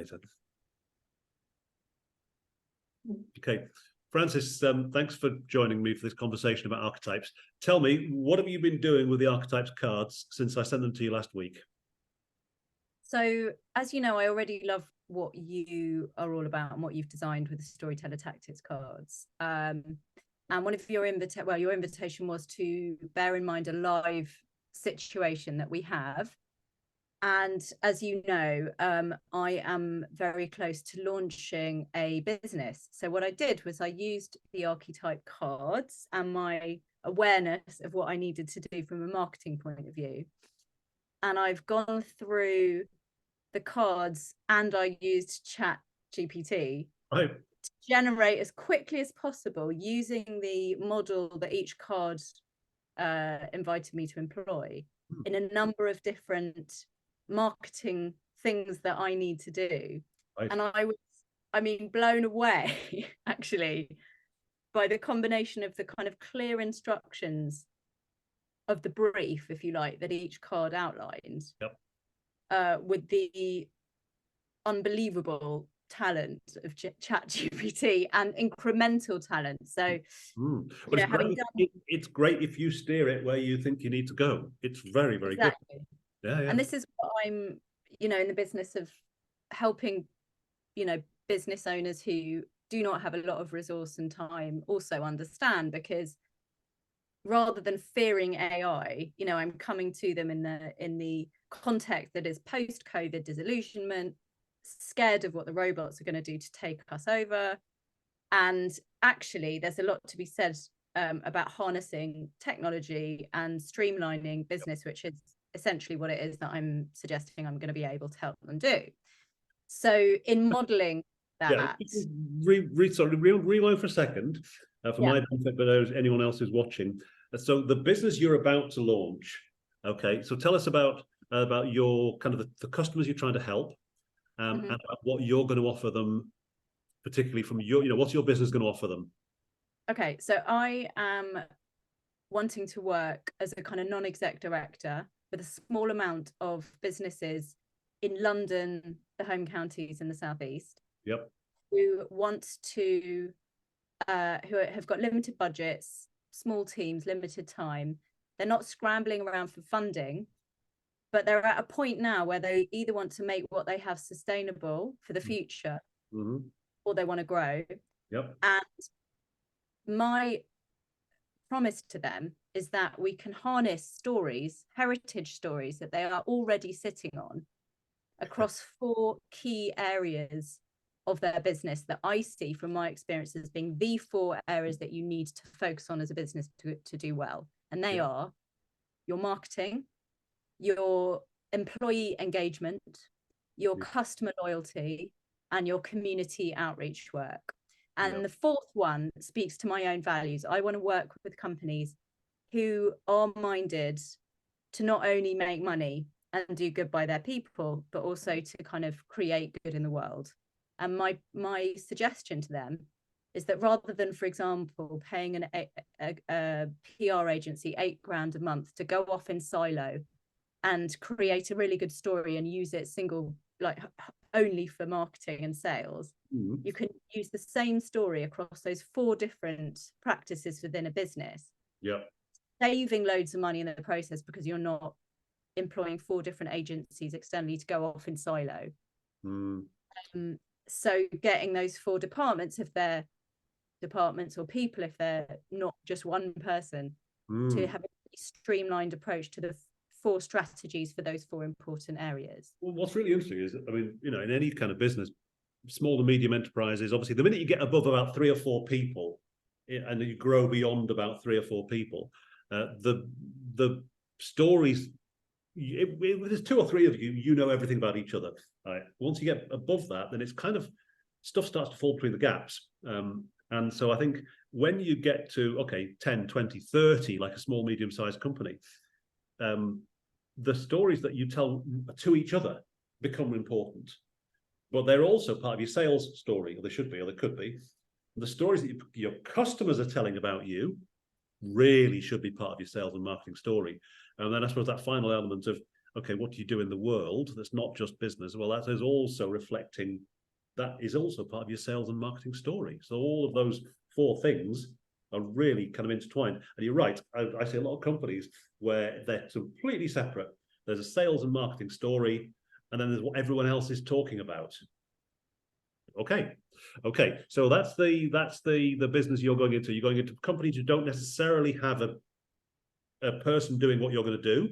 later. Okay, Frances, thanks for joining me for this conversation about archetypes. Tell me, what have you been doing with the archetypes cards since I sent them to you last week? So, as you know, I already love what you are all about and what you've designed with the Storyteller Tactics cards. And one of your invitation was to bear in mind a live situation that we have. And as you know, I am very close to launching a business. So what I did was I used the archetype cards and my awareness of what I needed to do from a marketing point of view. And I've gone through the cards and I used ChatGPT to generate as quickly as possible using the model that each card invited me to employ in a number of different marketing things that I need to do. And I was, blown away actually by the combination of the kind of clear instructions of the brief, if you like, that each card outlined. Yep. With the unbelievable talent of ChatGPT and incremental talent. So, but it's great if you steer it where you think you need to go. It's very, very good. Yeah. And this is what I'm, in the business of helping, business owners who do not have a lot of resource and time also understand, because rather than fearing AI, I'm coming to them in the context that is post-COVID disillusionment, scared of what the robots are going to do to take us over. And actually, there's a lot to be said about harnessing technology and streamlining business, which is essentially what it is that I'm suggesting I'm going to be able to help them do. So in modeling that... Rewind for a second, for my benefit, but anyone else who's watching. So the business you're about to launch, okay, so tell us about your kind of the customers you're trying to help, and about what you're going to offer them, particularly from your, what's your business going to offer them? Okay, so I am wanting to work as a kind of non-exec director with a small amount of businesses in London, the home counties in the southeast. Yep. Who want to, who have got limited budgets, small teams, limited time. They're not scrambling around for funding, but they're at a point now where they either want to make what they have sustainable for the future, or they want to grow. Yep. And my promise to them is that we can harness stories, heritage stories that they are already sitting on across 4 key areas of their business that I see from my experiences being the 4 areas that you need to focus on as a business to do well. And they are your marketing, your employee engagement, your customer loyalty, and your community outreach work. And the 4th one speaks to my own values. I want to work with companies who are minded to not only make money and do good by their people, but also to kind of create good in the world. And my suggestion to them is that rather than, for example, paying a PR agency $8,000 a month to go off in silo and create a really good story and use it only for marketing and sales, you can use the same story across those 4 different practices within a business. Yeah. Saving loads of money in the process because you're not employing 4 different agencies externally to go off in silo. So getting those 4 departments, if they're departments or people, if they're not just one person, to have a streamlined approach to the 4 strategies for those 4 important areas. Well, what's really interesting is, in any kind of business, small to medium enterprises, obviously, the minute you get above about 3 or 4 people, and you grow beyond about 3 or 4 people, the stories, if there's 2 or 3 of you, you know everything about each other. Right? Once you get above that, then it's kind of stuff starts to fall between the gaps. And so I think when you get to 10, 20, 30, like a small, medium-sized company, the stories that you tell to each other become important, but they're also part of your sales story, or they should be, or they could be. The stories that your customers are telling about you really should be part of your sales and marketing story. And then I suppose that final element of okay, what do you do in the world that's not just business? Well, that is also reflecting, that is also part of your sales and marketing story. So all of those four things are really kind of intertwined. And you're right, I see a lot of companies where they're completely separate. There's a sales and marketing story, and then there's what everyone else is talking about. Okay. So that's the business you're going into. You're going into companies who don't necessarily have a person doing what you're going to do.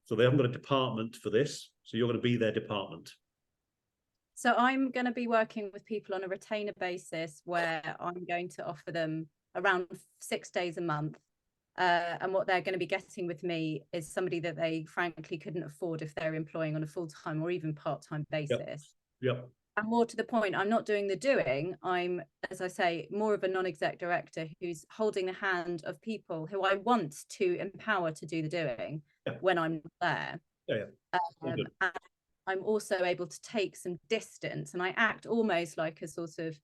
So they haven't got a department for this. So you're going to be their department. So I'm going to be working with people on a retainer basis where I'm going to offer them around 6 days a month. And what they're going to be getting with me is somebody that they frankly couldn't afford if they're employing on a full-time or even part-time basis. Yep. And more to the point, I'm not doing the doing. I'm, as I say, more of a non-exec director who's holding the hand of people who I want to empower to do the doing when I'm not there. And I'm also able to take some distance, and I act almost like a sort of,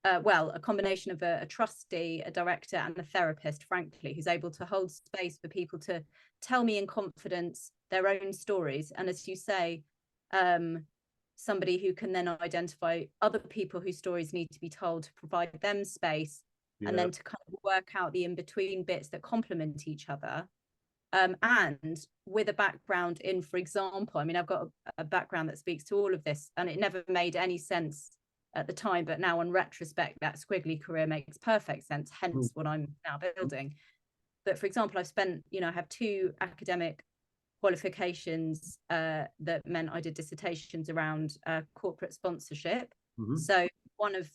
a combination of a trustee, a director, and a therapist, frankly, who's able to hold space for people to tell me in confidence their own stories. And as you say, somebody who can then identify other people whose stories need to be told, to provide them space, and then to kind of work out the in-between bits that complement each other. And with a background in, for example, I mean, I've got a background that speaks to all of this, and it never made any sense at the time, but now on retrospect, that squiggly career makes perfect sense, hence what I'm now building. But for example, I've spent, I have 2 academic qualifications that meant I did dissertations around corporate sponsorship. So one of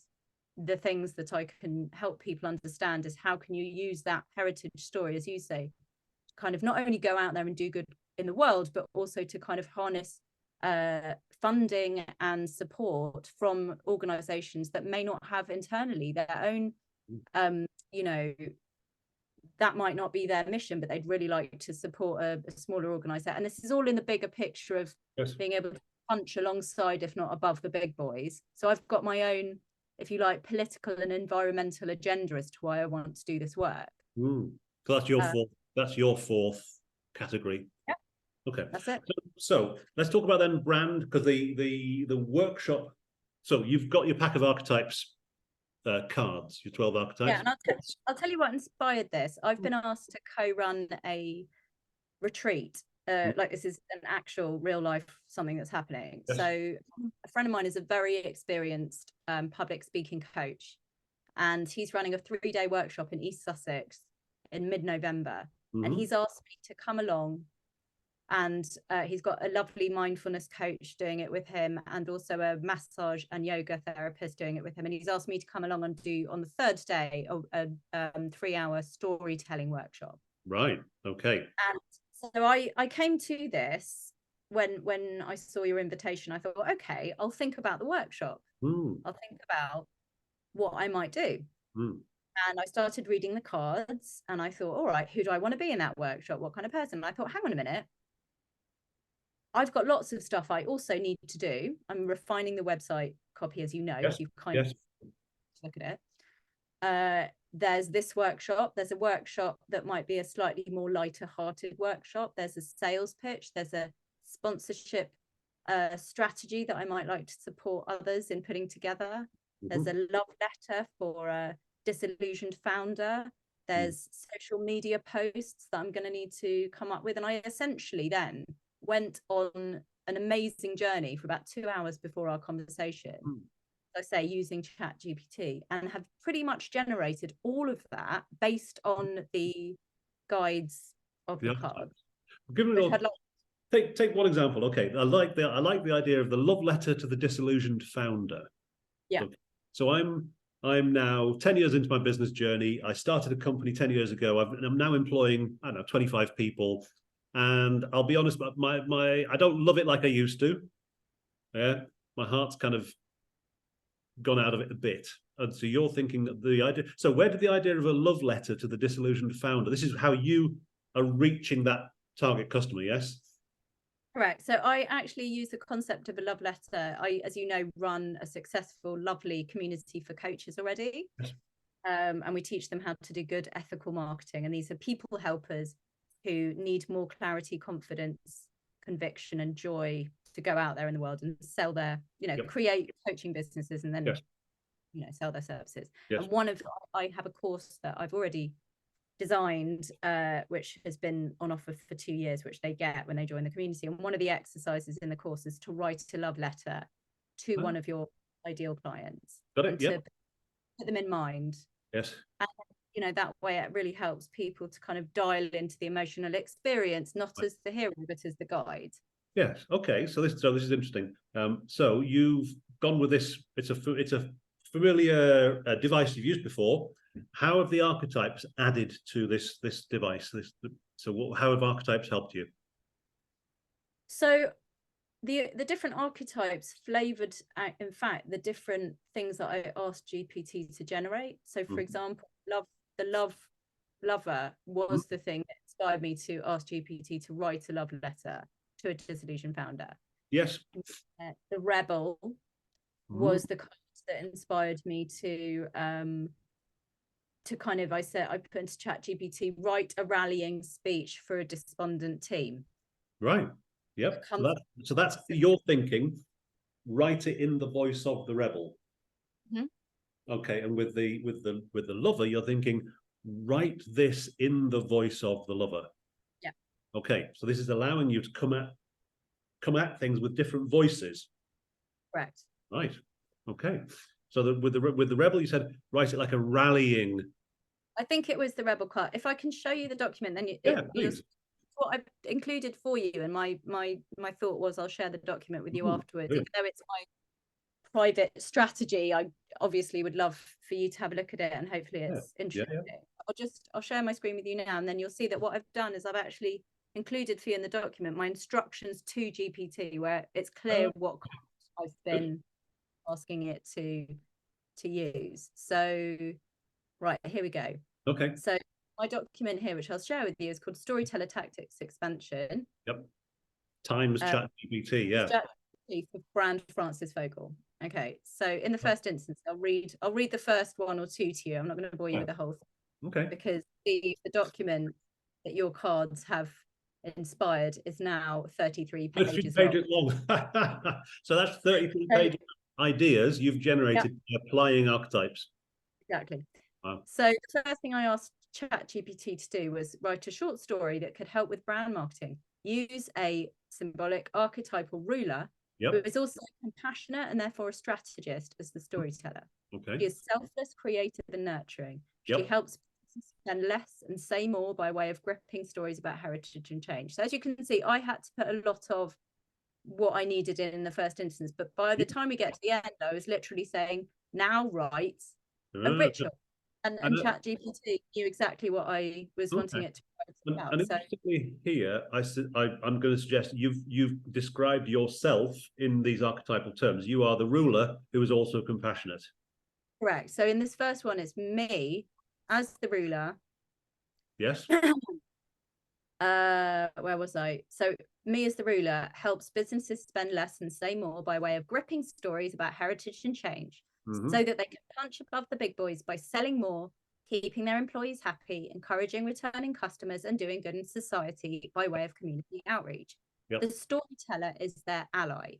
the things that I can help people understand is how can you use that heritage story, as you say, kind of not only go out there and do good in the world, but also to kind of harness funding and support from organizations that may not have internally their own, that might not be their mission, but they'd really like to support a smaller organization. And this is all in the bigger picture of being able to punch alongside, if not above, the big boys. So I've got my own, if you like, political and environmental agenda as to why I want to do this work. So that's your fourth. That's your fourth category. Yeah. Okay. That's it. So let's talk about then brand, because the workshop. So you've got your pack of archetypes cards, your 12 archetypes. Yeah, and I'll tell you what inspired this. I've been asked to co-run a retreat. Like this is an actual real life something that's happening. Yes. So a friend of mine is a very experienced public speaking coach, and he's running a 3-day workshop in East Sussex in mid-November. And he's asked me to come along, and he's got a lovely mindfulness coach doing it with him, and also a massage and yoga therapist doing it with him. And he's asked me to come along and do, on the 3rd day, a 3-hour storytelling workshop. Right. Okay. And so I came to this when I saw your invitation. I thought, okay, I'll think about the workshop. I'll think about what I might do. And I started reading the cards, and I thought, all right, who do I want to be in that workshop? What kind of person? And I thought, hang on a minute. I've got lots of stuff I also need to do. I'm refining the website copy, as you know, as you kind of look at it. There's this workshop. There's a workshop that might be a slightly more lighter hearted workshop. There's a sales pitch. There's a sponsorship strategy that I might like to support others in putting together. There's a love letter for a disillusioned founder. There's social media posts that I'm going to need to come up with. And I essentially then went on an amazing journey for about 2 hours before our conversation, I say, using ChatGPT, and have pretty much generated all of that based on the guides of the cards. Take one example. Okay, I like the idea of the love letter to the disillusioned founder. Yeah. Okay. So I'm now 10 years into my business journey. I started a company 10 years ago. I'm now employing, 25 people. And I'll be honest, I don't love it like I used to. Yeah, my heart's kind of gone out of it a bit. And so you're thinking that the idea. So where did the idea of a love letter to the disillusioned founder? This is how you are reaching that target customer. Yes. Correct. So I actually use the concept of a love letter. I, as you know, run a successful, lovely community for coaches already. Yes. And we teach them how to do good ethical marketing. And these are people helpers who need more clarity, confidence, conviction and joy to go out there in the world and sell their, Yep. create coaching businesses and then, Yes. Sell their services. Yes. And I have a course that I've already designed, which has been on offer for 2 years, which they get when they join the community. And one of the exercises in the course is to write a love letter to one of your ideal clients. Got it. To put them in mind. Yes. And, that way it really helps people to kind of dial into the emotional experience, not as the hero, but as the guide. Yes. Okay. So this is interesting. So you've gone with this. It's a familiar device you've used before. How have the archetypes added to this device? How have archetypes helped you? So the different archetypes flavored, in fact, the different things that I asked GPT to generate. So, for example, the lover was the thing that inspired me to ask GPT to write a love letter to a disillusioned founder. Yes. The rebel was the kind that inspired me to kind of, I put into ChatGPT, write a rallying speech for a despondent team. Right. Yep. So that's your thinking. Write it in the voice of the rebel. Okay. And with the lover, you're thinking, write this in the voice of the lover. Yeah. Okay. So this is allowing you to come at things with different voices. Correct. Right. Okay. So with the rebel, you said write it like a rallying. I think it was the rebel card. If I can show you the document, then what I've included for you. And my thought was I'll share the document with you afterwards. Even though it's my private strategy, I obviously would love for you to have a look at it, and hopefully it's interesting. I'll share my screen with you now, and then you'll see that what I've done is I've actually included for you in the document my instructions to GPT, where it's clear what I've been asking it to use. So right, here we go. Okay. So my document here, which I'll share with you, is called Storyteller Tactics Expansion. Yep. Times ChatGPT. Yeah. ChatGPT for brand Frances Vogel. Okay. So in the first instance, I'll read the first one or two to you. I'm not going to bore you with the whole thing. Okay. Because the document that your cards have inspired is now 33 pages long. So that's 33 pages of ideas you've generated applying archetypes. Exactly. Wow. So the first thing I asked ChatGPT to do was write a short story that could help with brand marketing. Use a symbolic archetypal ruler who is also compassionate and therefore a strategist as the storyteller. Okay. She is selfless, creative, and nurturing. She helps spend less and say more by way of gripping stories about heritage and change. So as you can see, I had to put a lot of what I needed in the first instance, but by the time we get to the end, I was literally saying, now write a ritual. And ChatGPT knew exactly what I was wanting it to write about. And interestingly here, I'm going to suggest you've described yourself in these archetypal terms. You are the ruler who is also compassionate. Correct. So in this first one, it's me as the ruler. Yes. Where was I? So me as the ruler helps businesses spend less and say more by way of gripping stories about heritage and change, so that they can punch above the big boys by selling more, keeping their employees happy, encouraging returning customers, and doing good in society by way of community outreach. The storyteller is their ally.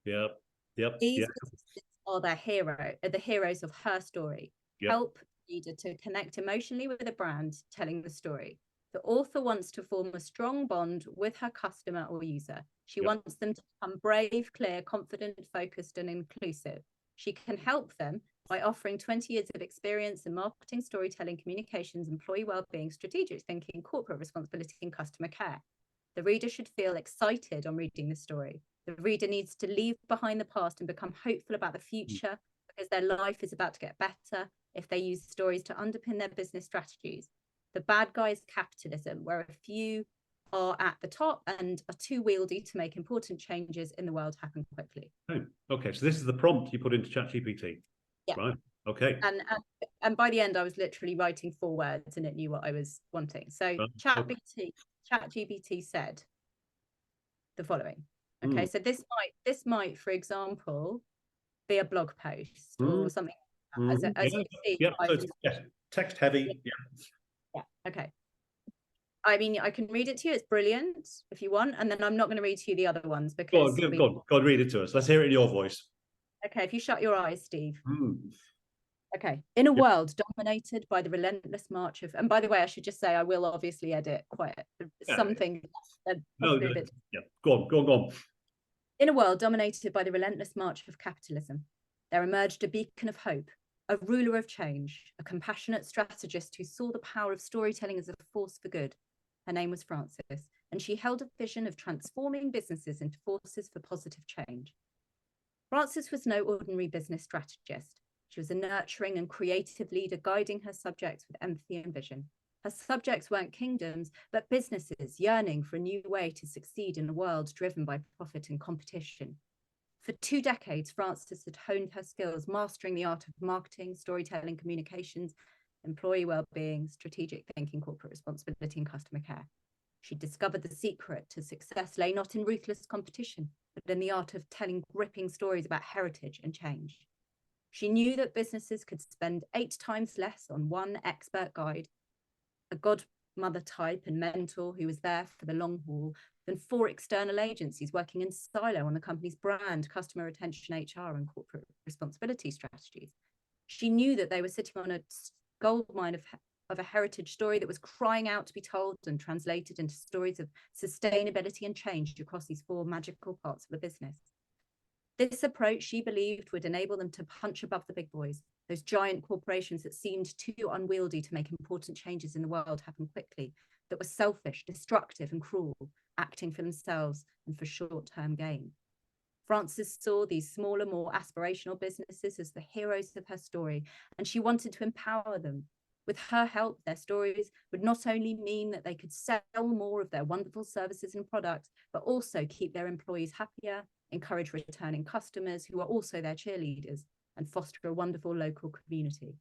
These are the heroes of her story. Help the reader to connect emotionally with the brand telling the story. The author wants to form a strong bond with her customer or user. She wants them to become brave, clear, confident, focused, and inclusive. She can help them by offering 20 years of experience in marketing, storytelling, communications, employee well-being, strategic thinking, corporate responsibility, and customer care. The reader should feel excited on reading the story. The reader needs to leave behind the past and become hopeful about the future, because their life is about to get better if they use stories to underpin their business strategies. The bad guy is capitalism, where a few are at the top and are too wieldy to make important changes in the world happen quickly. Okay, so this is the prompt you put into ChatGPT. Right. Okay. And by the end, I was literally writing 4 words, and it knew what I was wanting. So ChatGPT said the following. Okay, so this might, for example, be a blog post or something. As you see, so it's text heavy. Okay. I mean, I can read it to you. It's brilliant if you want. And then I'm not going to read to you the other ones Go because on, go on, read it to us. Let's hear it in your voice. Okay, if you shut your eyes, Steve. Mm. Okay. In a world dominated by the relentless march of, and by the way, I should just say I will obviously edit quite something. No, yeah. Go on. In a world dominated by the relentless march of capitalism, there emerged a beacon of hope, a ruler of change, a compassionate strategist who saw the power of storytelling as a force for good. Her name was Frances, and she held a vision of transforming businesses into forces for positive change. Frances was no ordinary business strategist. She was a nurturing and creative leader guiding her subjects with empathy and vision. Her subjects weren't kingdoms, but businesses yearning for a new way to succeed in a world driven by profit and competition. For 2 decades, Frances had honed her skills, mastering the art of marketing, storytelling, communications, employee well-being, strategic thinking, corporate responsibility, and customer care. She discovered the secret to success lay not in ruthless competition, but in the art of telling gripping stories about heritage and change. She knew that businesses could spend 8 times less on one expert guide, a godmother type and mentor who was there for the long haul, than 4 external agencies working in silo on the company's brand, customer retention, HR, and corporate responsibility strategies. She knew that they were sitting on a goldmine of a heritage story that was crying out to be told and translated into stories of sustainability and change across these 4 magical parts of the business. This approach, she believed, would enable them to punch above the big boys, those giant corporations that seemed too unwieldy to make important changes in the world happen quickly, that were selfish, destructive, and cruel, acting for themselves and for short-term gain. Frances saw these smaller, more aspirational businesses as the heroes of her story, and she wanted to empower them. With her help, their stories would not only mean that they could sell more of their wonderful services and products, but also keep their employees happier, encourage returning customers who are also their cheerleaders, and foster a wonderful local community.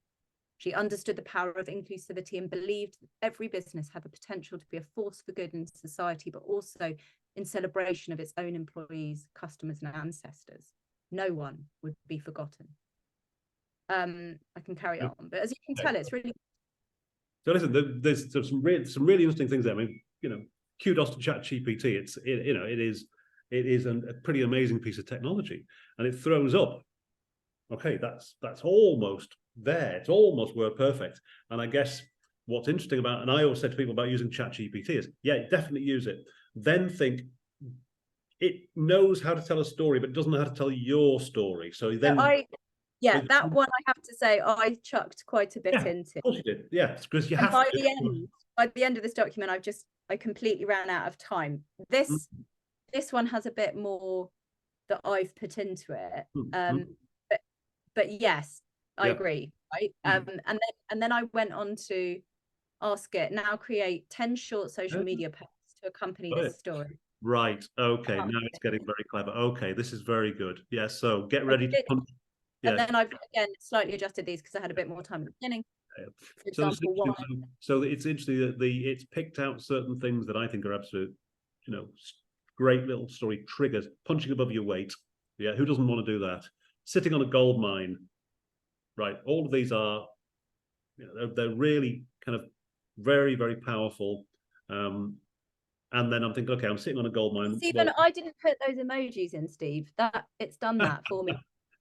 She understood the power of inclusivity and believed that every business had the potential to be a force for good in society, but also in celebration of its own employees, customers, and ancestors. No one would be forgotten. I can carry on, but as you can tell, it's really. So listen, there's some really interesting things there. I mean, kudos to ChatGPT. It is a pretty amazing piece of technology, and it throws up. Okay, that's almost there. It's almost word perfect. And I guess what's interesting about, and I always said to people about using ChatGPT is, yeah, definitely use it. Then think it knows how to tell a story, but doesn't know how to tell your story. So then, that one I have to say I chucked quite a bit into. Of course you did. Yeah, because you and have. By the end of this document, I completely ran out of time. This one has a bit more that I've put into it. But yes, I agree, right? And then I went on to ask it, now create 10 short social media posts to accompany this story. Right. Okay. Now it's getting very clever. Okay, this is very good. Yeah. So get ready to punch. Yeah. And then I've again slightly adjusted these because I had a bit more time at the beginning. For example, so it's interesting that it's picked out certain things that I think are absolute, great little story triggers. Punching above your weight. Yeah. Who doesn't want to do that? Sitting on a gold mine. Right. All of these are, they're really kind of very, very powerful. And then I'm thinking, okay, I'm sitting on a gold mine. Stephen, I didn't put those emojis in, Steve. It's done that for me.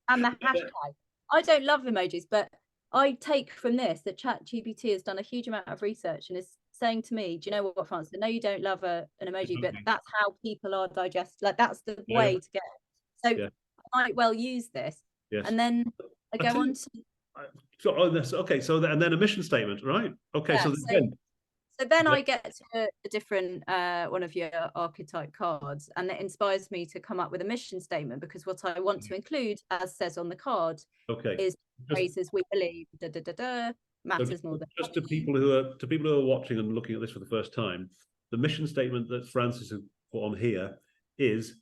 And the hashtag. I don't love emojis, but I take from this that ChatGPT has done a huge amount of research and is saying to me, do you know what, Francis? I know you don't love an emoji, but that's how people are digested. Like, that's the way to get it. So I might well use this. Yes. And then I go on to... okay, and then a mission statement, right? Okay, so then I get to a different one of your archetype cards, and it inspires me to come up with a mission statement, because what I want to include, as says on the card, is phrases we believe matters more than just to people who are watching and looking at this for the first time. The mission statement that Frances has put on here is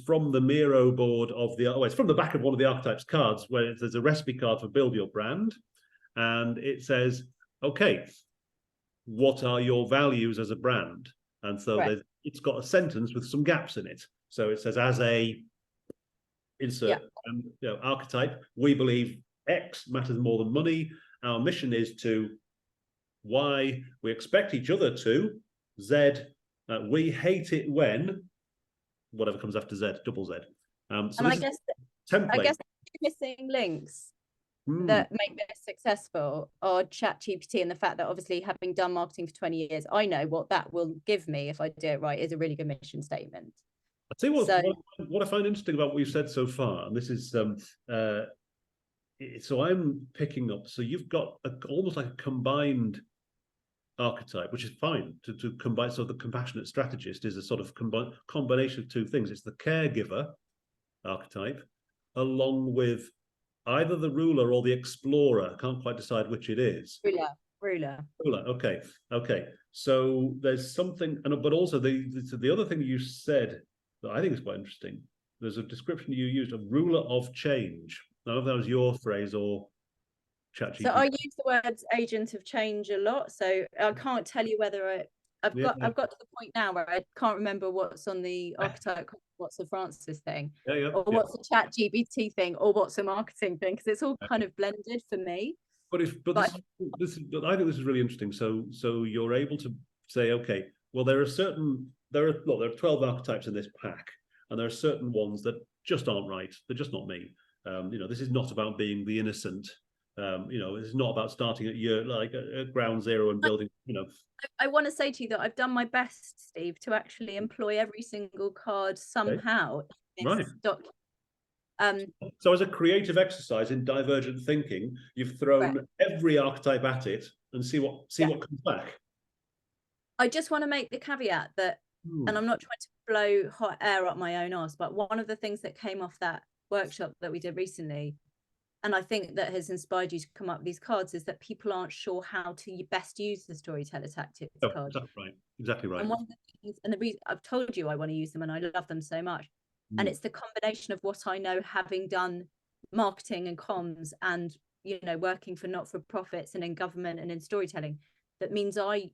from the Miro board of it's from the back of one of the archetypes cards, where there's a recipe card for build your brand, and it says, okay, what are your values as a brand? And so it's got a sentence with some gaps in it. So it says, as a insert archetype, we believe X matters more than money. Our mission is to Y, we expect each other to. Z, we hate it when, whatever comes after Z, double Z. So and this is template. I guess missing links that make this successful are ChatGPT, and the fact that obviously, having done marketing for 20 years, I know what that will give me if I do it right is a really good mission statement. I'll tell you what I find interesting about what you've said so far, and this is so I'm picking up. So you've got almost like a combined archetype, which is fine to combine. So the compassionate strategist is a sort of combination of two things. It's the caregiver archetype, along with either the ruler or the explorer. I can't quite decide which it is. Ruler. Okay. So there's something, but also the other thing you said that I think is quite interesting. There's a description you used of ruler of change. I don't know if that was your phrase or ChatGPT. So I use the words agent of change a lot. So I can't tell you whether I've got to the point now where I can't remember what's on the archetype, what's the Frances thing, or what's the ChatGPT thing, or what's a marketing thing, because it's all kind of blended for me. I want to say to you that I've done my best, Steve, to actually employ every single card somehow. Right. So as a creative exercise in divergent thinking, you've thrown every archetype at it and see what comes back. I just want to make the caveat that, and I'm not trying to blow hot air up my own arse, but one of the things that came off that workshop that we did recently, and I think that has inspired you to come up with these cards, is that people aren't sure how to best use the Storyteller Tactics card. Exactly right. And one of the things, and the reason I've told you I want to use them and I love them so much, and it's the combination of what I know, having done marketing and comms and working for not-for-profits and in government and in storytelling, that means I'm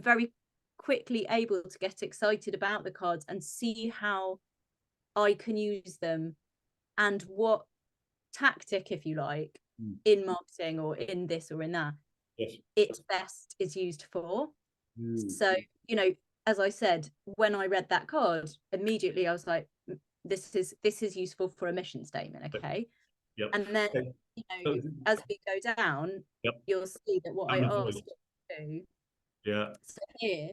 very quickly able to get excited about the cards and see how I can use them and what tactic, if you like, in marketing or in this or in that, it best is used for. So, as I said, when I read that card, immediately I was like, this is useful for a mission statement, okay? Yep. And then, as we go down, you'll see that what I asked you to do. Yeah. So here,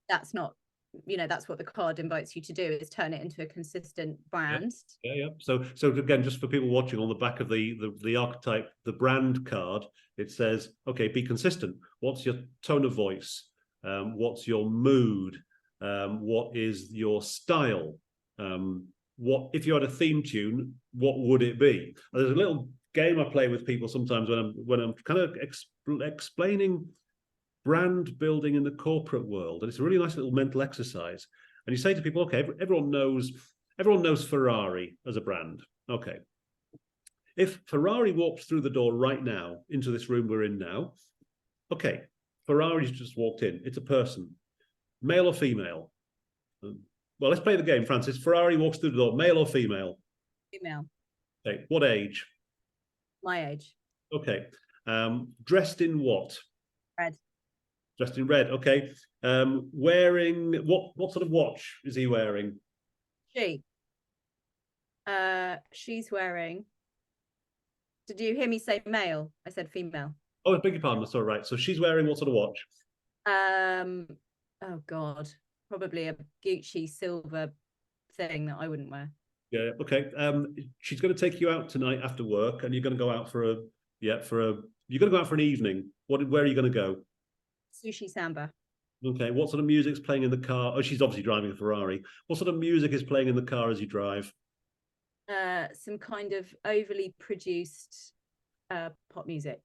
that's not, that's what the card invites you to do, is turn it into a consistent brand. Yeah. So again, just for people watching, on the back of the archetype, the brand card, it says, okay, be consistent. What's your tone of voice? What's your mood? What is your style? What if you had a theme tune? What would it be? There's a little game I play with people sometimes when I'm kind of explaining brand building in the corporate world, and it's a really nice little mental exercise. And you say to people, okay, everyone knows Ferrari as a brand. Okay, if Ferrari walked through the door right now into this room we're in now, okay, Ferrari's just walked in. It's a person, male or female. Well, let's play the game, Frances. Ferrari walks through the door, male or female? Female. Okay, what age? My age. Okay, dressed in what? Red. Dressed in red. Okay, wearing what sort of watch is he wearing? She's wearing. Did you hear me say male? I said female. Oh, I beg your pardon. That's all right. So she's wearing what sort of watch? Oh God, probably a Gucci silver thing that I wouldn't wear. Yeah. Okay. She's going to take you out tonight after work, and you're going to go out you're going to go out for an evening. Where are you going to go? Sushi Samba. Okay. What sort of music's playing in the car? Oh, she's obviously driving a Ferrari. What sort of music is playing in the car as you drive? Some kind of overly produced pop music.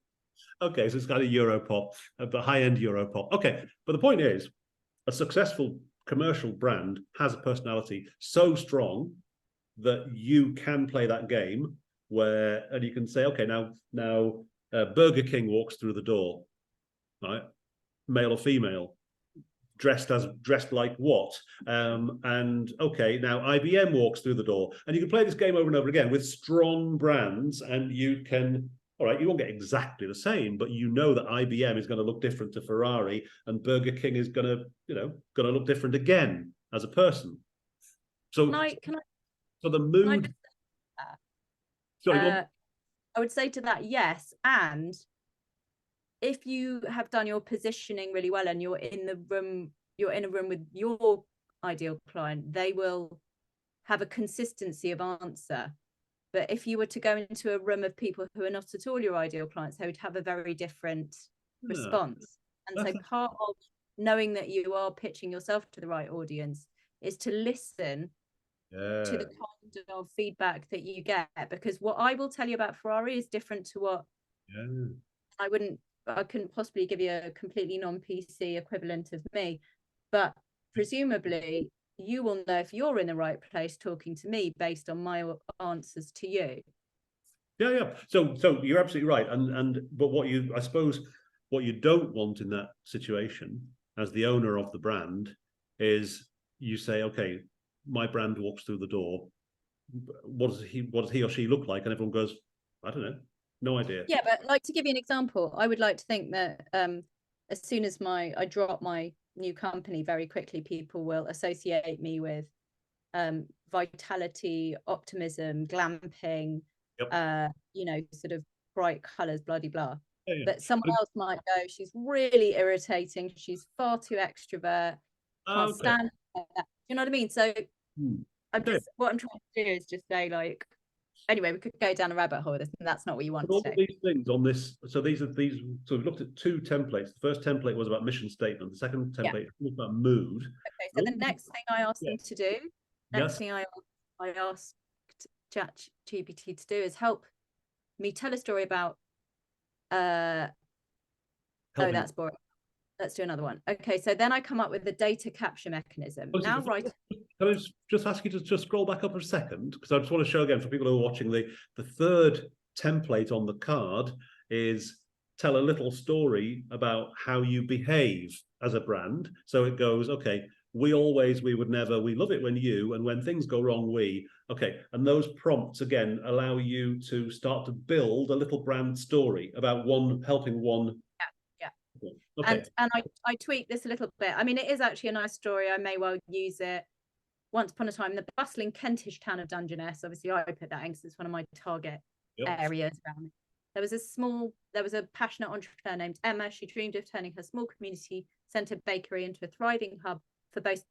Okay, so it's kind of Europop, but high-end Europop. Okay, but the point is, a successful commercial brand has a personality so strong that you can play that game and you can say, okay, now Burger King walks through the door, right? Male or female? Dressed like what? And okay, now IBM walks through the door, and you can play this game over and over again with strong brands, and you can. all right, you won't get exactly the same, but you know that IBM is going to look different to Ferrari, and Burger King is going to, going to look different again as a person. So, so the mood. Sorry, I would say to that, yes. And if you have done your positioning really well and you're in a room with your ideal client, they will have a consistency of answer. But if you were to go into a room of people who are not at all your ideal clients, they would have a very different response. And so part of knowing that you are pitching yourself to the right audience is to listen to the kind of feedback that you get, because what I will tell you about Ferrari is different to what I couldn't possibly give you a completely non-PC equivalent of me, but presumably you will know if you're in the right place talking to me based on my answers to you. Yeah. So you're absolutely right. But I suppose what you don't want in that situation as the owner of the brand is you say, okay, my brand walks through the door. What does he or she look like? And everyone goes, I don't know, no idea. Yeah, but like, to give you an example, I would like to think that as soon as I drop my new company, very quickly people will associate me with vitality, optimism, glamping, sort of bright colors, bloody blah. Yeah. But someone else might go, she's really irritating, she's far too extrovert, can't stand that. You know what I mean? So what I'm trying to do is just say, like, anyway, we could go down a rabbit hole with this, and that's not what you want to do. These things on this, so so we've looked at two templates. The first template was about mission statement. The second template was about mood. Okay, so the next thing I asked them to do, thing I asked ChatGPT to do is help me tell a story about that's boring. Let's do another one. Okay, so then I come up with the data capture mechanism. Can I just ask you to just scroll back up a second? Because I just want to show again for people who are watching, the third template on the card is tell a little story about how you behave as a brand. So it goes, okay, we would never, we love it when you, and when things go wrong, okay. And those prompts, again, allow you to start to build a little brand story about helping one. Okay. And I tweak this a little bit. I mean, it is actually a nice story. I may well use it. Once upon a time, in the bustling Kentish town of Dungeness, obviously I put that in because it's one of my target areas around. There was a passionate entrepreneur named Emma. She dreamed of turning her small community centre bakery into a thriving hub for both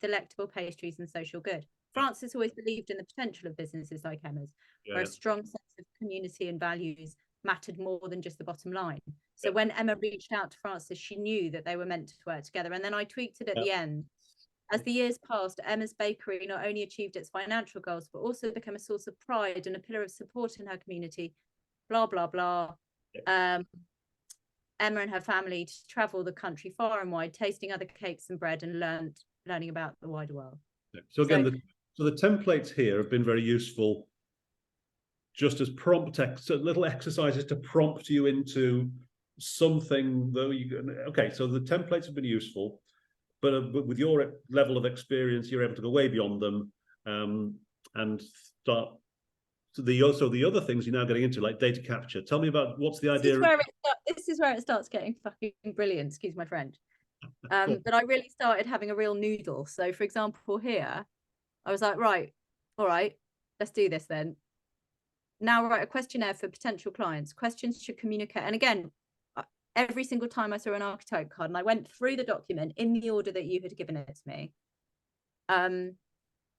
delectable pastries and social good. Frances always believed in the potential of businesses like Emma's, where a strong sense of community and values mattered more than just the bottom line. So when Emma reached out to Frances, she knew that they were meant to work together. And then I tweaked it at the end. As the years passed, Emma's bakery not only achieved its financial goals, but also became a source of pride and a pillar of support in her community. Blah, blah, blah. Emma and her family travel the country far and wide, tasting other cakes and bread and learning about the wider world. So again, the templates here have been very useful, just as little exercises to prompt you into something. So the templates have been useful, but with your level of experience, you're able to go way beyond them and start. So the other things you're now getting into, like data capture. Tell me about what's the idea. This is where it starts getting fucking brilliant. Excuse my French. But I really started having a real noodle. So, for example, here, I was like, right, all right, let's do this then. Now write a questionnaire for potential clients. Questions should communicate. And again, every single time I saw an archetype card, and I went through the document in the order that you had given it to me.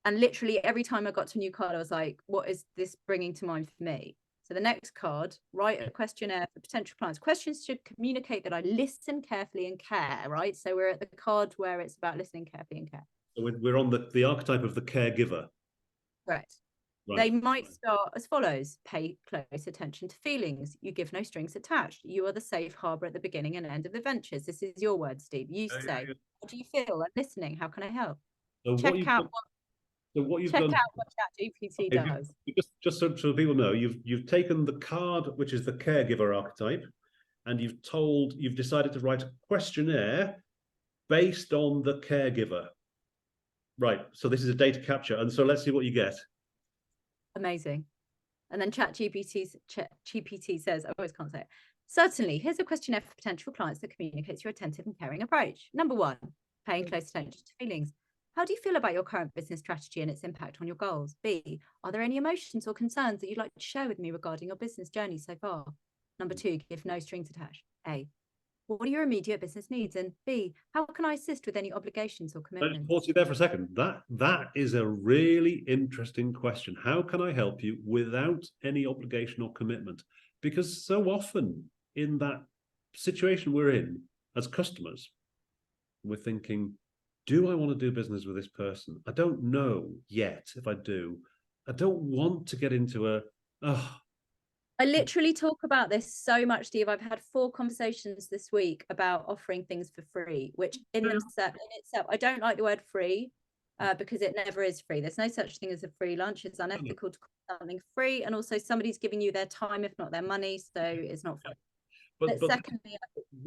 And literally every time I got to a new card, I was like, what is this bringing to mind for me? So the next card, write a questionnaire for potential clients. Questions should communicate that I listen carefully and care, right? So we're at the card where it's about listening carefully and care. So we're on the archetype of the caregiver. Right. They might start as follows. Pay close attention to feelings. You give no strings attached. You are the safe harbor at the beginning and end of the ventures. This is your word, Steve. You say, how do you feel? I'm listening. How can I help? So check out what ChatGPT does. Just so people know, you've taken the card, which is the caregiver archetype, and you've decided to write a questionnaire based on the caregiver. Right. So this is a data capture, and so let's see what you get. Amazing. And then GPT says, I always can't say it. Certainly, here's a questionnaire for potential clients that communicates your attentive and caring approach. Number 1, paying close attention to feelings. How do you feel about your current business strategy and its impact on your goals? B, are there any emotions or concerns that you'd like to share with me regarding your business journey so far? Number 2, give no strings attached. A, what are your immediate business needs? And B, how can I assist with any obligations or commitments? Pause you there for a second. That is a really interesting question. How can I help you without any obligation or commitment? Because so often in that situation we're in as customers, we're thinking, do I want to do business with this person? I don't know yet if I do. I don't want to get into I literally talk about this so much, Steve. I've had 4 conversations this week about offering things for free, which in itself, I don't like the word free because it never is free. There's no such thing as a free lunch. It's unethical to call something free. And also somebody's giving you their time, if not their money. So it's not free. But secondly,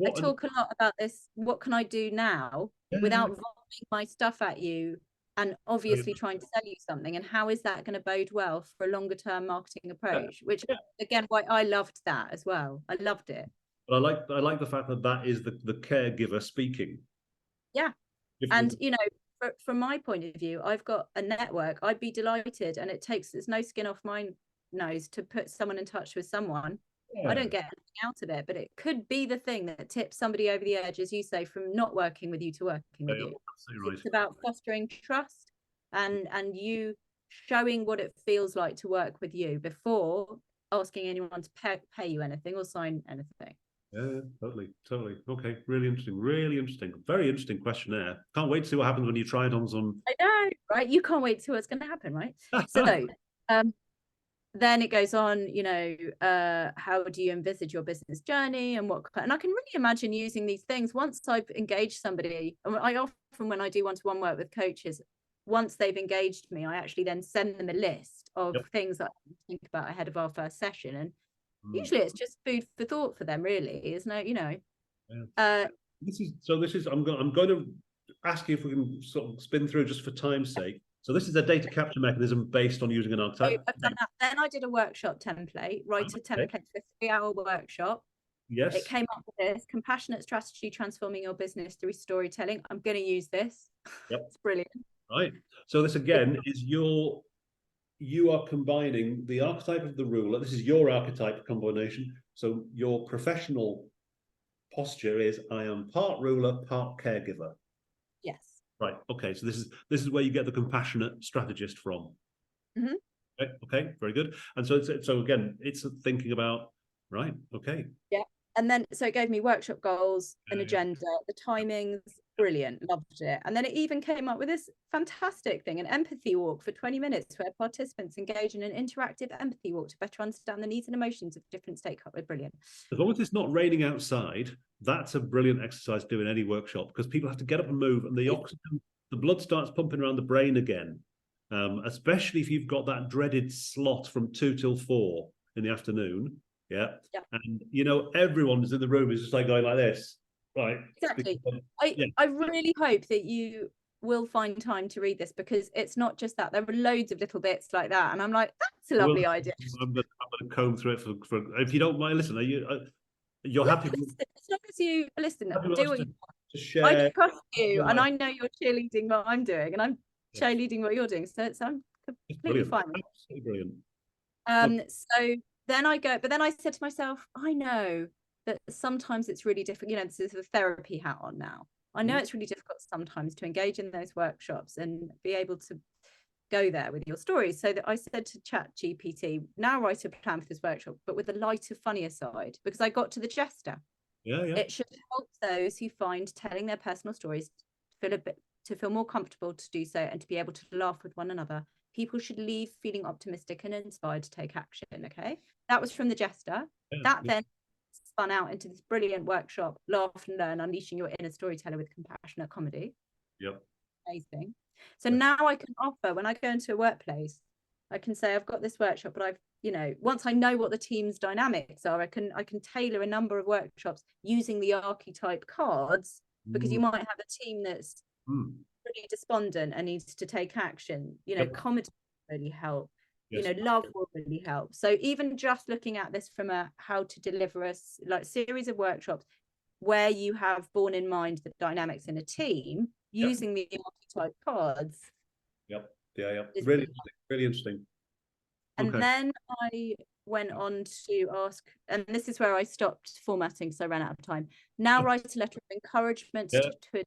I talk a lot about this. What can I do now without vomiting my stuff at you and obviously trying to sell you something? And how is that going to bode well for a longer term marketing approach? Which again, why I loved that as well. I loved it. But I like the fact that that is the caregiver speaking. Yeah. And you know, from my point of view, I've got a network. I'd be delighted, and there's no skin off my nose to put someone in touch with someone. I don't get anything out of it, but it could be the thing that tips somebody over the edge, as you say, from not working with you to working with you. Right. It's about fostering trust and you showing what it feels like to work with you before asking anyone to pay you anything or sign anything. Yeah, totally. Okay, really interesting. Very interesting questionnaire. Can't wait to see what happens when you try it on some. I know, right? You can't wait to see what's going to happen, right? So, then it goes on, you know, how do you envisage your business journey and I can really imagine using these things once I've engaged somebody. I often, when I do one-to-one work with coaches, once they've engaged me, I actually then send them a list of things that I think about ahead of our first session. And usually it's just food for thought for them, really, isn't it? You know, this is, I'm going to ask you if we can sort of spin through just for time's sake. So this is a data capture mechanism based on using an archetype. I've done that. Then I did a workshop template, write a template for a 3-hour workshop. Yes. It came up with this: compassionate strategy, transforming your business through storytelling. I'm going to use this. Yep. It's brilliant. Right. So this again is you are combining the archetype of the ruler. This is your archetype combination. So your professional posture is I am part ruler, part caregiver. Yes. Right. Okay. So this is where you get the compassionate strategist from. Mm-hmm. Okay. Very good. And so again, it's thinking about right. Okay. Yeah. And then so it gave me workshop goals, an agenda, the timings, brilliant, loved it. And then it even came up with this fantastic thing, an empathy walk for 20 minutes where participants engage in an interactive empathy walk to better understand the needs and emotions of different stakeholders. Brilliant. As long as it's not raining outside, that's a brilliant exercise to do in any workshop, because people have to get up and move, and the oxygen, the blood starts pumping around the brain again, especially if you've got that dreaded slot from 2 till 4 in the afternoon. Yeah. And you know, everyone is in the room is just like going like this. Right. Exactly. I really hope that you will find time to read this, because it's not just that. There are loads of little bits like that, and I'm like, that's a lovely idea. I'm going to comb through it for if you don't mind. Listen, you're happy? As long as you listen, do what you want. To share. I trust you, and I know you're cheerleading what I'm doing, and I'm cheerleading what you're doing. So I'm completely fine. Absolutely brilliant. So then I said to myself, I know that sometimes it's really difficult. You know, this is a therapy hat on now. I know it's really difficult sometimes to engage in those workshops and be able to go there with your stories. So that I said to ChatGPT, now write a plan for this workshop, but with a lighter, funnier side, because I got to the jester. It should help those who find telling their personal stories to feel more comfortable to do so, and to be able to laugh with one another. People should leave feeling optimistic and inspired to take action. Okay, that was from the jester. Then spun out into this brilliant workshop, Laugh and Learn, Unleashing Your Inner Storyteller with Compassionate Comedy. Amazing. So now I can offer, when I go into a workplace, I can say, I've got this workshop, but once I know what the team's dynamics are, I can tailor a number of workshops using the archetype cards, because you might have a team that's really despondent and needs to take action. Comedy really help. you know, love will really help. So even just looking at this from a how to deliver a like series of workshops where you have borne in mind the dynamics in a team using the archetype cards. Yep. Yeah. Really, really interesting. And then I went on to ask, and this is where I stopped formatting, so I ran out of time. Now write a letter of encouragement to a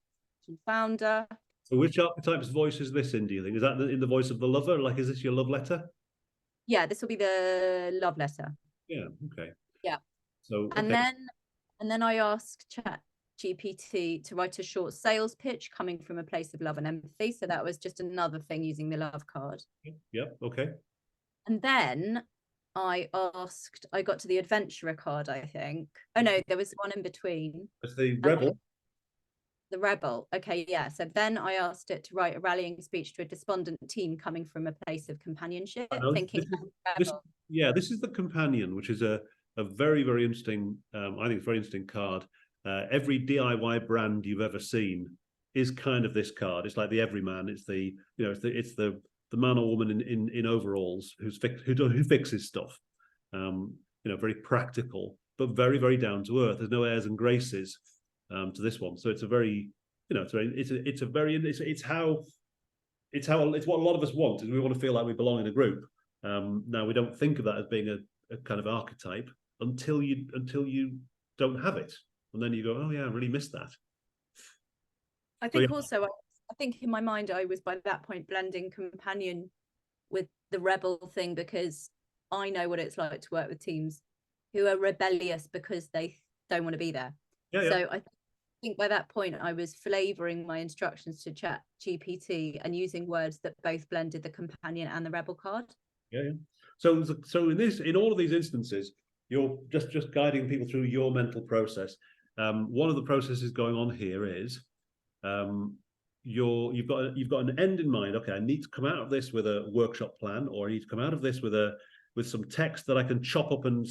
founder. So which archetype's voice is this in, do you think? Is that in the voice of the lover? Like, is this your love letter? Yeah, this will be the love letter. Yeah, okay. Yeah. So and then I asked Chat GPT to write a short sales pitch coming from a place of love and empathy. So that was just another thing using the love card. Yep, okay. And then I got to the adventurer card, I think. Oh no, there was one in between. That's the rebel. The rebel. Okay, yeah. So then I asked it to write a rallying speech to a despondent team coming from a place of companionship, thinking this is the companion, which is a very, very interesting, I think very interesting card. Every DIY brand you've ever seen is kind of this card. It's like the everyman. It's the, you know, it's the man or woman in overalls who fixes stuff. You know, very practical, but very, very down to earth. There's no airs and graces to this one. So it's a very, you know, it's what a lot of us want, is we want to feel like we belong in a group. Now we don't think of that as being a kind of archetype until you don't have it, and then you go, oh yeah, I really missed that. I think also, I think in my mind I was by that point blending companion with the rebel thing, because I know what it's like to work with teams who are rebellious because they don't want to be there. So I think by that point I was flavoring my instructions to Chat GPT and using words that both blended the companion and the rebel card. So in all of these instances, you're just guiding people through your mental process. One of the processes going on here is you've got an end in mind. Okay, I need to come out of this with a workshop plan, or I need to come out of this with some text that I can chop up and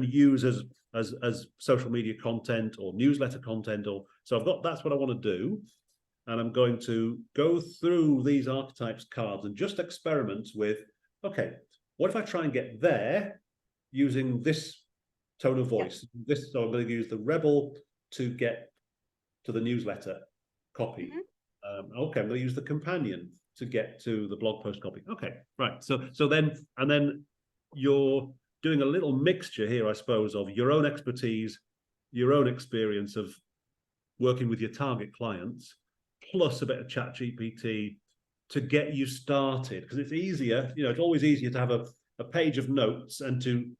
use as social media content or newsletter content. Or so that's what I want to do, and I'm going to go through these archetypes cards and just experiment with, okay, what if I try and get there using this tone of voice? So I'm going to use the rebel to get to the newsletter copy. Okay, I'm going to use the companion to get to the blog post copy. Okay, right. So then you're doing a little mixture here, I suppose, of your own expertise, your own experience of working with your target clients, plus a bit of Chat GPT to get you started. Because it's easier, you know, it's always easier to have a page of notes, and to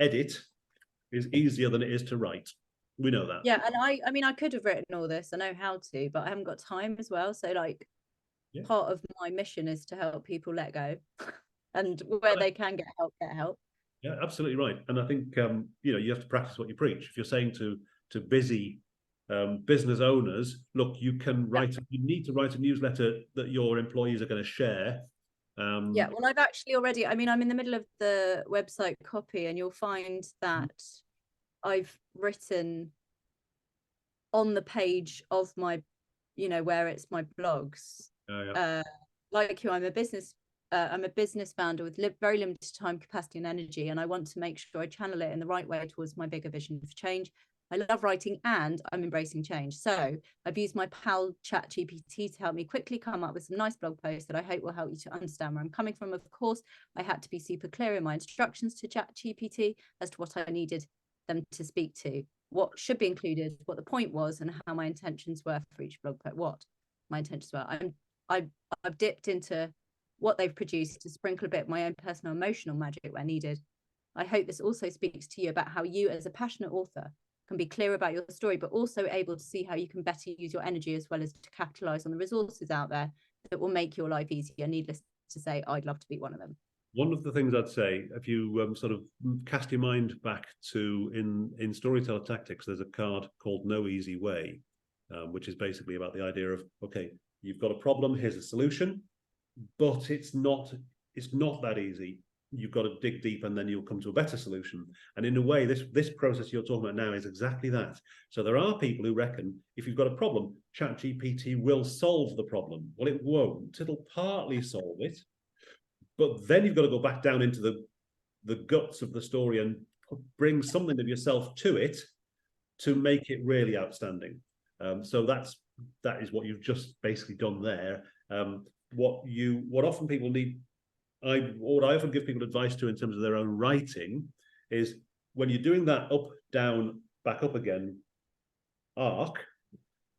edit is easier than it is to write. We know that. Yeah, and I mean, I could have written all this. I know how to, but I haven't got time as well. So like, part of my mission is to help people let go, and where they can get help. Yeah, absolutely right. And I think you know, you have to practice what you preach. If you're saying to busy business owners, look, you need to write a newsletter that your employees are going to share. Yeah, well, I've actually already, I mean, I'm in the middle of the website copy, and you'll find that I've written on the page of my, you know, where it's my blogs. Like you, I'm a business founder with very limited time, capacity, and energy, and I want to make sure I channel it in the right way towards my bigger vision for change. I love writing and I'm embracing change. So I've used my pal Chat GPT to help me quickly come up with some nice blog posts that I hope will help you to understand where I'm coming from. Of course, I had to be super clear in my instructions to Chat GPT as to what I needed them to speak to, what should be included, what the point was, and how my intentions were for each blog post. What my intentions were. I've dipped into what they've produced to sprinkle a bit of my own personal emotional magic where needed. I hope this also speaks to you about how you, as a passionate author, can be clear about your story, but also able to see how you can better use your energy, as well as to capitalize on the resources out there that will make your life easier. Needless to say, I'd love to be one of them. One of the things I'd say, if you sort of cast your mind back to in Storyteller Tactics, there's a card called No Easy Way, which is basically about the idea of, okay, you've got a problem, here's a solution, but it's not that easy. You've got to dig deep, and then you'll come to a better solution. And in a way, this process you're talking about now is exactly that. So there are people who reckon if you've got a problem, ChatGPT will solve the problem. Well, it won't. It'll partly solve it, but then you've got to go back down into the guts of the story and bring something of yourself to it to make it really outstanding. So that is what you've just basically done there. What often people need, what I often give people advice to in terms of their own writing is when you're doing that up, down, back up again arc,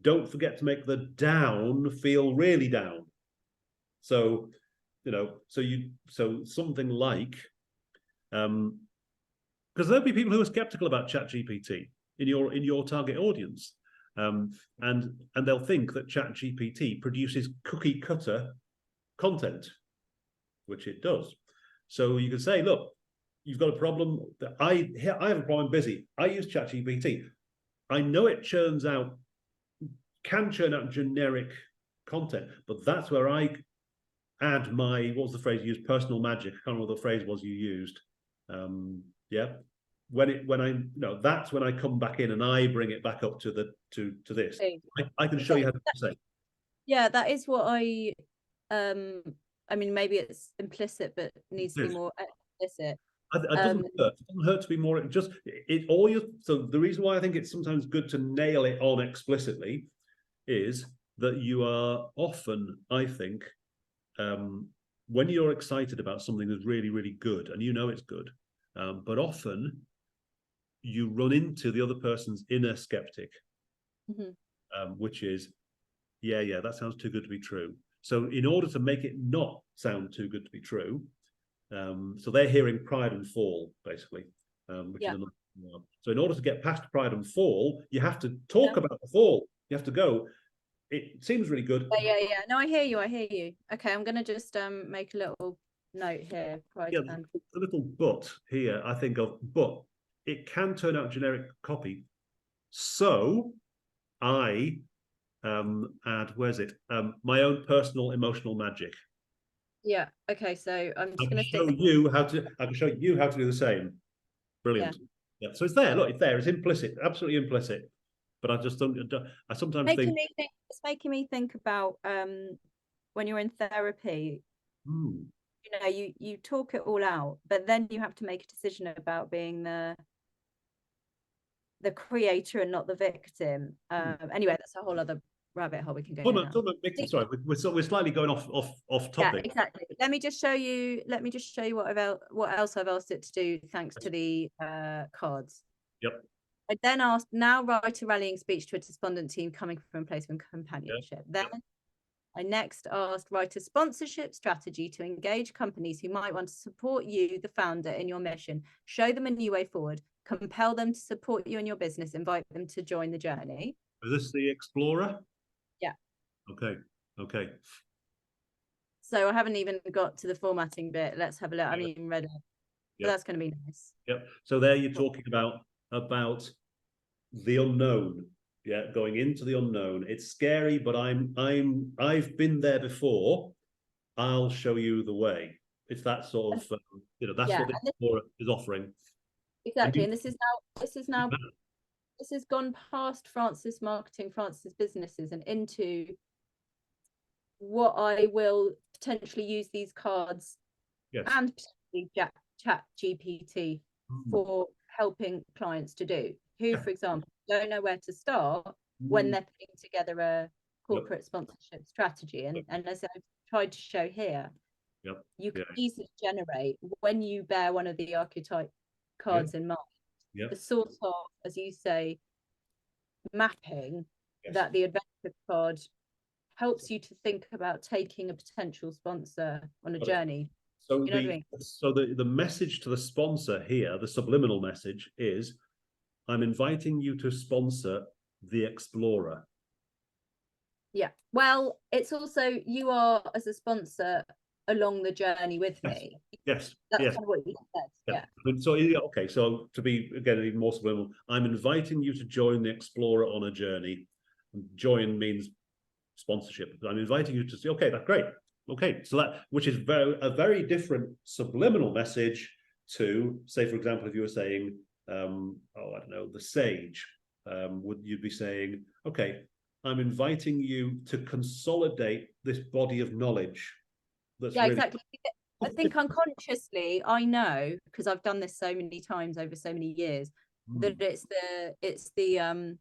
don't forget to make the down feel really down. So, so something like, because there'll be people who are skeptical about ChatGPT in your target audience, and they'll think that ChatGPT produces cookie cutter content, which it does. So you can say, look, you've got a problem. That I have a problem. I'm busy. I use ChatGPT. I know it can churn out generic content, but that's where I add my, what was the phrase you used? Personal magic. I can't remember what the phrase was you used. That's when I come back in and I bring it back up to this. I can show you how to say. Yeah, that is what I mean, maybe it's implicit, but needs to be more explicit. It doesn't hurt. It doesn't hurt to be more. So the reason why I think it's sometimes good to nail it on explicitly is that you are often, I think, when you're excited about something that's really, really good, and you know it's good, but often you run into the other person's inner skeptic, which is, yeah, that sounds too good to be true. So in order to make it not sound too good to be true, so they're hearing pride and fall, basically, which is another one. So in order to get past pride and fall, you have to talk about the fall. You have to go, it seems really good. Yeah. No, I hear you. Okay, I'm going to just make a little note here. A little but here, I think of, but it can turn out generic copy. So I add, where's it? My own personal emotional magic. Yeah. Okay. So I'm just going to show you how to. I can show you how to do the same. Brilliant. Yeah. So it's there. Look, it's there. It's implicit. Absolutely implicit. But I just don't. I sometimes think it's making me think about when you're in therapy. You talk it all out, but then you have to make a decision about being the creator and not the victim. Anyway, that's a whole other rabbit hole we can go down. Sorry, we're slightly going off topic. Yeah, exactly. Let me just show you what else I've asked it to do thanks to the cards. Yep. I then asked, now write a rallying speech to a despondent team coming from placement companionship. Then I next asked, write a sponsorship strategy to engage companies who might want to support you, the founder, in your mission. Show them a new way forward. Compel them to support you in your business. Invite them to join the journey. Is this the Explorer? Yeah. Okay. So I haven't even got to the formatting bit. Let's have a look. I haven't even read it. But that's going to be nice. Yep. So there you're talking about the unknown. Yeah, going into the unknown. It's scary, but I've been there before. I'll show you the way. It's that sort of that's what the Explorer is offering. Exactly, and this has gone past Frances marketing, Frances businesses, and into what I will potentially use these cards and potentially chat GPT for helping clients to do, who, for example, don't know where to start when they're putting together a corporate sponsorship strategy. And as I've tried to show here, you can easily generate, when you bear one of the archetype cards in mind, the sort of, as you say, mapping that the adventure card helps you to think about taking a potential sponsor on a journey. So the message to the sponsor here, the subliminal message is, I'm inviting you to sponsor the Explorer. Yeah. Well, it's also, you are, as a sponsor, along the journey with me. Yes. That's kind of what you said. Yeah. So okay. So to be again even more subliminal, I'm inviting you to join the Explorer on a journey. Join means sponsorship. I'm inviting you to say, okay, that's great. Okay, so that, which is a very different subliminal message to, say, for example, if you were saying, I don't know, the sage, you'd be saying, okay, I'm inviting you to consolidate this body of knowledge. That's exactly. I think unconsciously, I know, because I've done this so many times over so many years, that it's the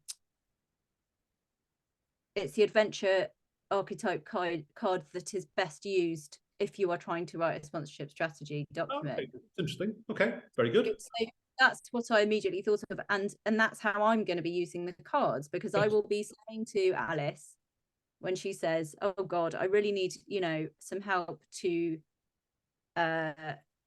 adventure archetype card that is best used if you are trying to write a sponsorship strategy document. Okay. Interesting. Okay, very good. So that's what I immediately thought of, and that's how I'm going to be using the cards, because I will be saying to Alice when she says, "Oh God, I really need, some help to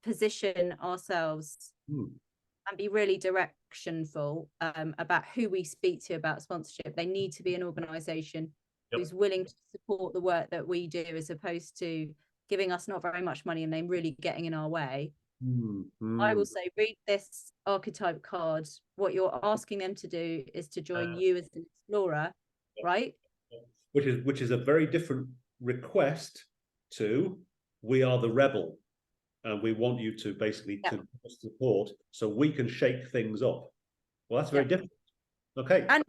position ourselves and be really directionful about who we speak to about sponsorship. They need to be an organization who's willing to support the work that we do, as opposed to giving us not very much money and then really getting in our way." I will say, read this archetype card. What you're asking them to do is to join you as an explorer, right? Which is a very different request to "we are the rebel, and we want you to basically to support so we can shake things up." Well, that's very different. Okay. And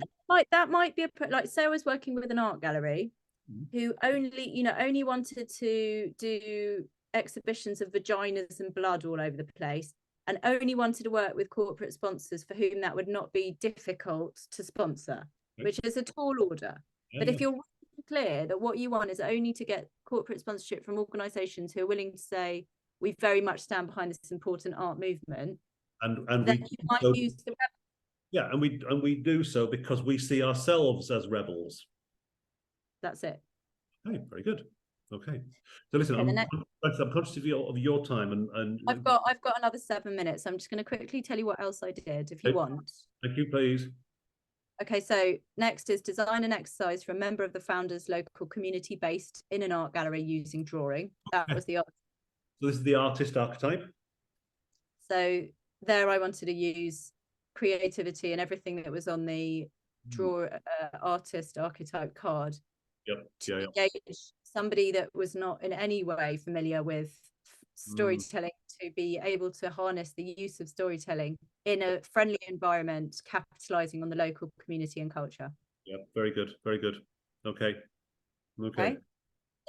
that might be like Sarah's working with an art gallery who only wanted to do exhibitions of vaginas and blood all over the place, and only wanted to work with corporate sponsors for whom that would not be difficult to sponsor, which is a tall order. But if you're really clear that what you want is only to get corporate sponsorship from organizations who are willing to say, "We very much stand behind this important art movement," and then we you might use the rebel. Yeah, and we do so because we see ourselves as rebels. That's it. Okay, very good. Okay, so listen, I'm conscious of your time, and I've got another 7 minutes. I'm just going to quickly tell you what else I did, if you want. Thank you, please. Okay, so next is design an exercise for a member of the founder's local community based in an art gallery using drawing. That was the art. So this is the artist archetype. So there I wanted to use creativity and everything that was on the artist archetype card. To engage somebody that was not in any way familiar with storytelling to be able to harness the use of storytelling in a friendly environment, capitalizing on the local community and culture. Yeah, very good, very good. Okay. The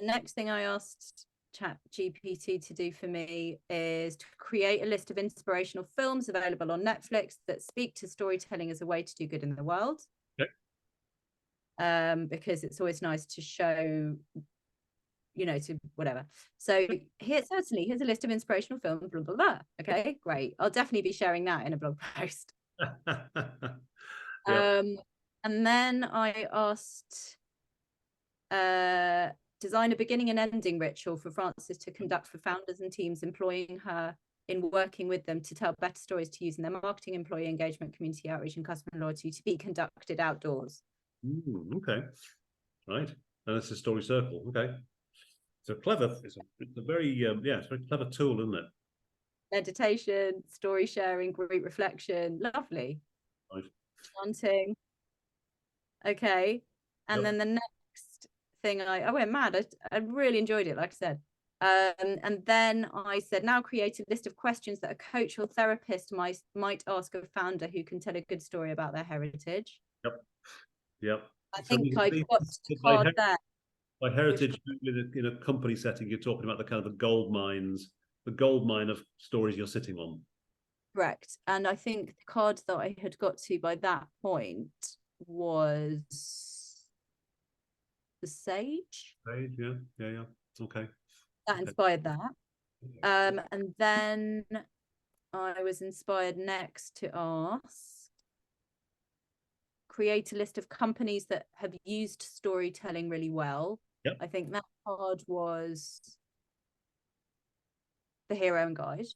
next thing I asked ChatGPT to do for me is to create a list of inspirational films available on Netflix that speak to storytelling as a way to do good in the world. Because it's always nice to show, to whatever. So here's a list of inspirational films, blah, blah, blah. Okay, great. I'll definitely be sharing that in a blog post. And then I asked design a beginning and ending ritual for Frances to conduct for founders and teams, employing her in working with them to tell better stories to use in their marketing, employee engagement, community outreach, and customer loyalty, to be conducted outdoors. Okay, right. And it's a story circle. Okay, so clever. It's a very it's a very clever tool, isn't it? Meditation, story sharing, group reflection, lovely. Right. Chanting. Okay, and then the next thing I went mad. I really enjoyed it, like I said. And then I said, now create a list of questions that a coach or therapist might ask a founder who can tell a good story about their heritage. Yep. I think I got the card there. By heritage, in a company setting, you're talking about the kind of the gold mine of stories you're sitting on. Correct. And I think the card that I had got to by that point was the Sage. Sage, yeah. Okay. That inspired that. And then I was inspired next to ask, create a list of companies that have used storytelling really well. I think that card was the Hero and Guide.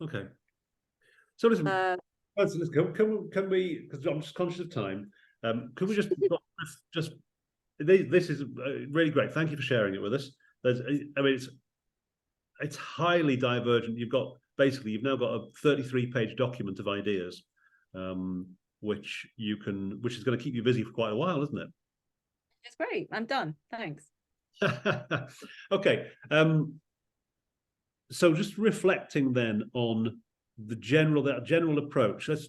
Okay. So listen, can we? Because I'm just conscious of time. Can we just This is really great. Thank you for sharing it with us. It's highly divergent. You've now got a 33-page document of ideas. Which is going to keep you busy for quite a while, isn't it? It's great. I'm done. Thanks. Okay. So just reflecting then on that general approach. Let's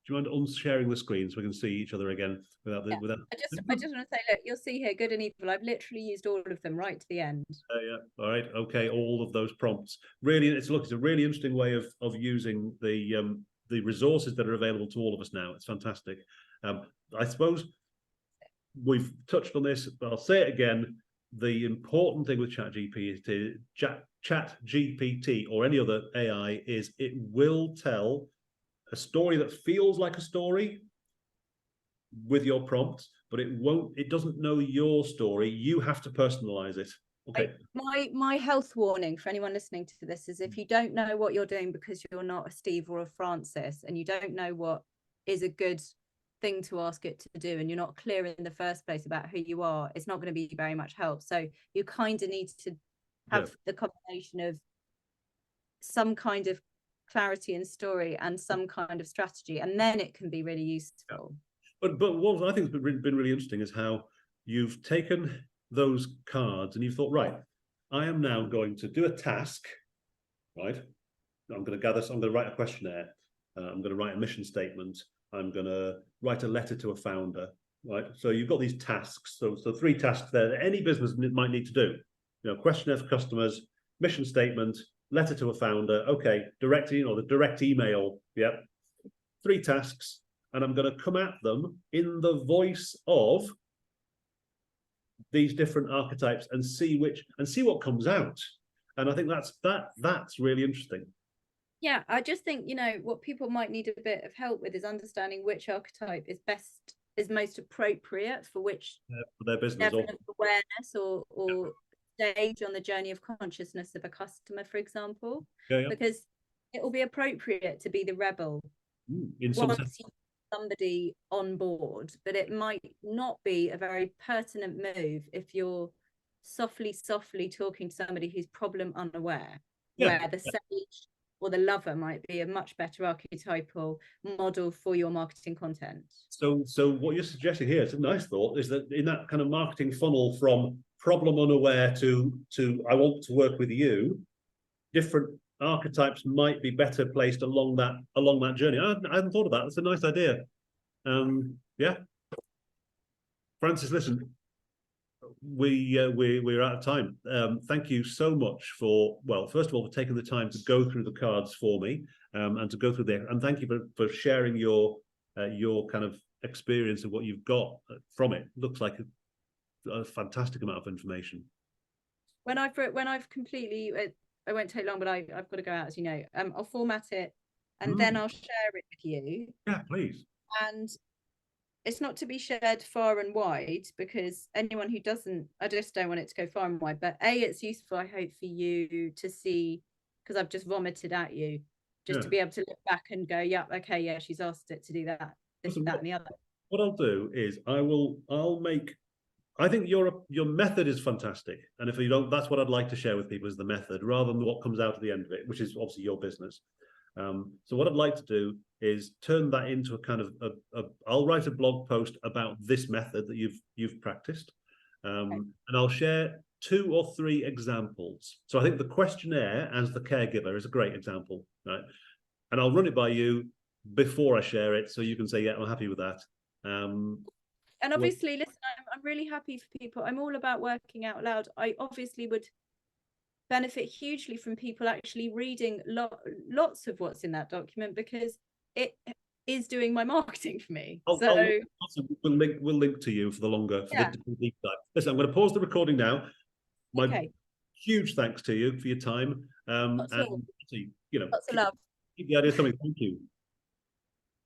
Do you mind unsharing the screen so we can see each other again without the without? I just want to say, look, you'll see here good and evil. I've literally used all of them right to the end. Yeah. All right. Okay. All of those prompts. Really, it's a really interesting way of using the resources that are available to all of us now. It's fantastic. I suppose we've touched on this, but I'll say it again. The important thing with ChatGPT or any other AI is it will tell a story that feels like a story with your prompts, but it doesn't know your story. You have to personalize it. Okay. My health warning for anyone listening to this is if you don't know what you're doing because you're not a Steve or a Frances, and you don't know what is a good thing to ask it to do, and you're not clear in the first place about who you are, it's not going to be very much help. So you kind of need to have the combination of some kind of clarity and story and some kind of strategy, and then it can be really useful. But what I think has been really interesting is how you've taken those cards and you've thought, right, I am now going to do a task, right? I'm going to write a questionnaire. I'm going to write a mission statement. I'm going to write a letter to a founder, right? So you've got these tasks. So 3 tasks there that any business might need to do. You know, questionnaire for customers, mission statement, letter to a founder. Okay, the direct email. Yep. 3 tasks. And I'm going to come at them in the voice of these different archetypes and see what comes out. And I think that's really interesting. Yeah, I just think, you know, what people might need a bit of help with is understanding which archetype is most appropriate for which for their business level of awareness or stage on the journey of consciousness of a customer, for example. Because it will be appropriate to be the rebel in some sense. Somebody on board, but it might not be a very pertinent move if you're softly talking to somebody who's problem unaware, where the sage or the lover might be a much better archetypal model for your marketing content. So what you're suggesting here, it's a nice thought, is that in that kind of marketing funnel from problem unaware to I want to work with you, different archetypes might be better placed along that journey. I hadn't thought of that. That's a nice idea. Frances, listen, we're out of time. Thank you so much for, well, first of all, for taking the time to go through the cards for me, and to go through there. And thank you for sharing your kind of experience of what you've got from it. Looks like a fantastic amount of information. When I've completely, I won't take long, but I've got to go out, as you know. I'll format it and then I'll share it with you. Yeah, please. And it's not to be shared far and wide, because anyone who doesn't, I just don't want it to go far and wide. But it's useful, I hope, for you to see, because I've just vomited at you, just to be able to look back and go, yeah, okay, yeah, she's asked it to do that, this, that, and the other. What I'll do is I think your method is fantastic, and if you don't, that's what I'd like to share with people, is the method rather than what comes out at the end of it, which is obviously your business. So what I'd like to do is turn that into a kind of I'll write a blog post about this method that you've practiced, and I'll share 2 or 3 examples. So I think the questionnaire as the caregiver is a great example, right? And I'll run it by you before I share it, so you can say, yeah, I'm happy with that. And obviously, listen, I'm really happy for people. I'm all about working out loud. I obviously would benefit hugely from people actually reading lots of what's in that document, because it is doing my marketing for me. We'll link to you for the longer, the deep dive. Listen, I'm going to pause the recording now. My huge thanks to you for your time. And you know, lots of love. Keep the ideas coming. Thank you.